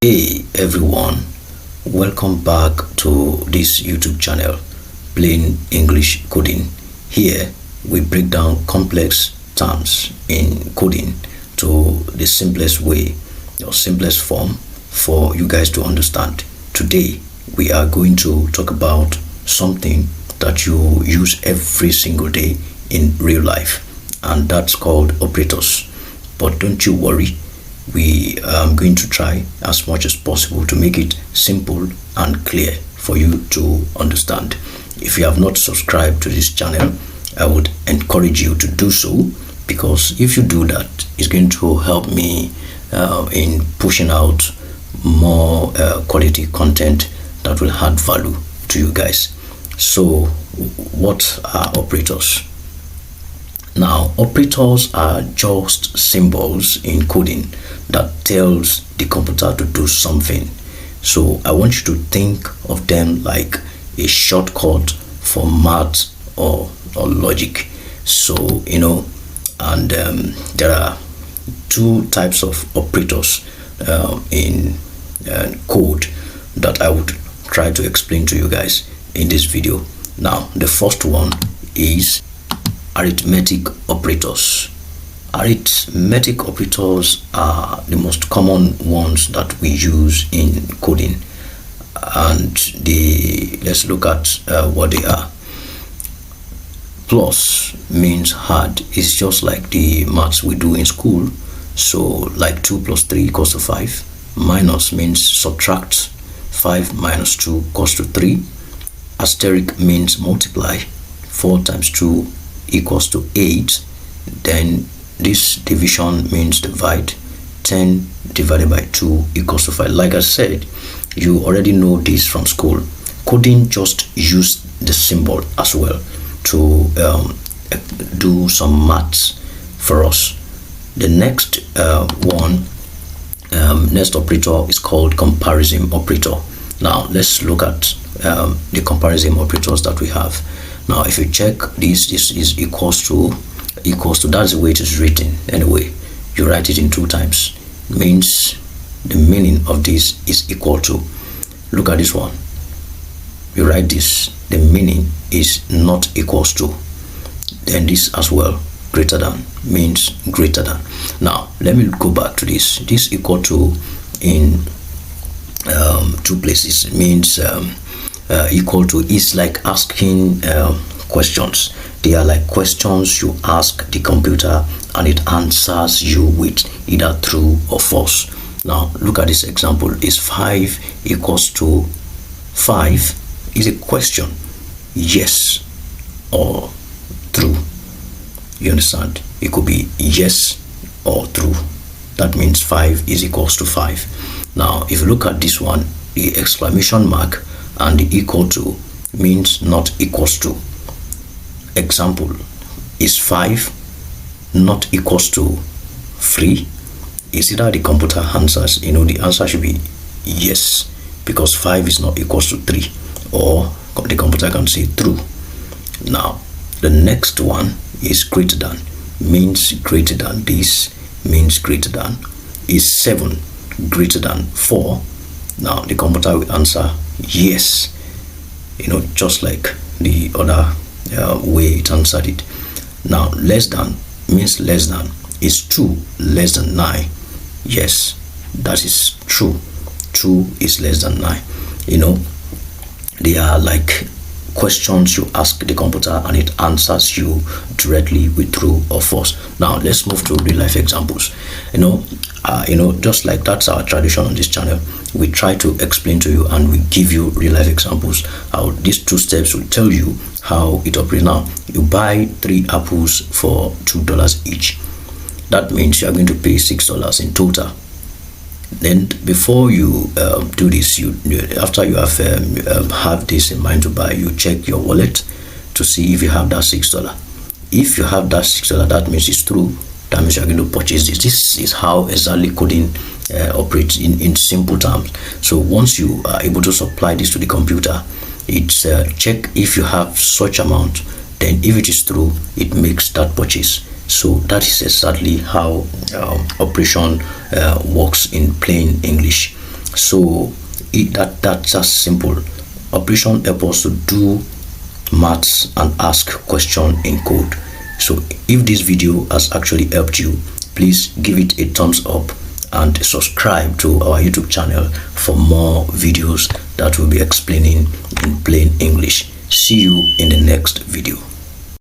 Hey everyone, welcome back to this YouTube channel, Plain English Coding. Here we break down complex terms in coding to the simplest way or simplest form for you guys to understand. Today we are going to talk about something that you use every single day in real life, and that's called operators. But don't you worry, we are going to try as much as possible to make it simple and clear for you to understand. If you have not subscribed to this channel, I would encourage you to do so, because if you do that, it's going to help me in pushing out more quality content that will add value to you guys. So what are operators? Now, operators are just symbols in coding that tells the computer to do something. So I want you to think of them like a shortcut for math or logic. So and there are two types of operators in code that I would try to explain to you guys in this video. Now, the first one is arithmetic operators. Arithmetic operators are the most common ones that we use in coding, and let's look at what they are. Plus means add. It's just like the maths we do in school. So like 2 plus 3 equals to 5. Minus means subtract. 5 minus 2 equals to 3. Asterisk means multiply. 4 times 2 equals to 8. Then this division means divide. 10 divided by 2 equals to 5. Like I said, you already know this from school. Coding just use the symbol as well to do some maths for us. The next next operator is called comparison operator. Now let's look at the comparison operators that we have. Now if you check this is equals to, that's the way it is written. Anyway, you write it in 2 times, means the meaning of this is equal to. Look at this one, you write this, the meaning is not equals to. Then this as well, greater than, means greater than. Now let me go back to this equal to in 2 places. It means equal to is like asking questions. They are like questions you ask the computer and it answers you with either true or false. Now look at this example. Is 5 equals to 5 is a question, yes or true. You understand? It could be yes or true. That means 5 is equals to 5. Now if you look at this one, the exclamation mark and the equal to means not equals to. Example, is 5 not equals to 3? Is either the computer answers, the answer should be yes, because 5 is not equals to 3, or the computer can say true. Now the next one is greater than, means greater than. This means greater than. Is 7 greater than 4? Now the computer will answer yes, just like the other way it answered it. Now less than means less than. Is 2 less than 9? Yes, that is true. 2 is less than 9. They are like questions you ask the computer and it answers you directly with true or false. Now let's move to real life examples. Just like that's our tradition on this channel, we try to explain to you and we give you real life examples. How these 2 steps will tell you how it operates. Now you buy 3 apples for $2 each. That means you are going to pay $6 in total. Then before you do this, after you have this in mind to buy, you check your wallet to see if you have that $6. If you have that $6, that means it's true. That means you're going to purchase this. This is how exactly coding operates in simple terms. So once you are able to supply this to the computer, it's check if you have such amount. Then if it is true, it makes that purchase. So that is exactly how operation works in plain English. So that's just simple. Operation help us to do maths and ask question in code. So if this video has actually helped you, please give it a thumbs up and subscribe to our YouTube channel for more videos that will be explaining in plain English. See you in the next video.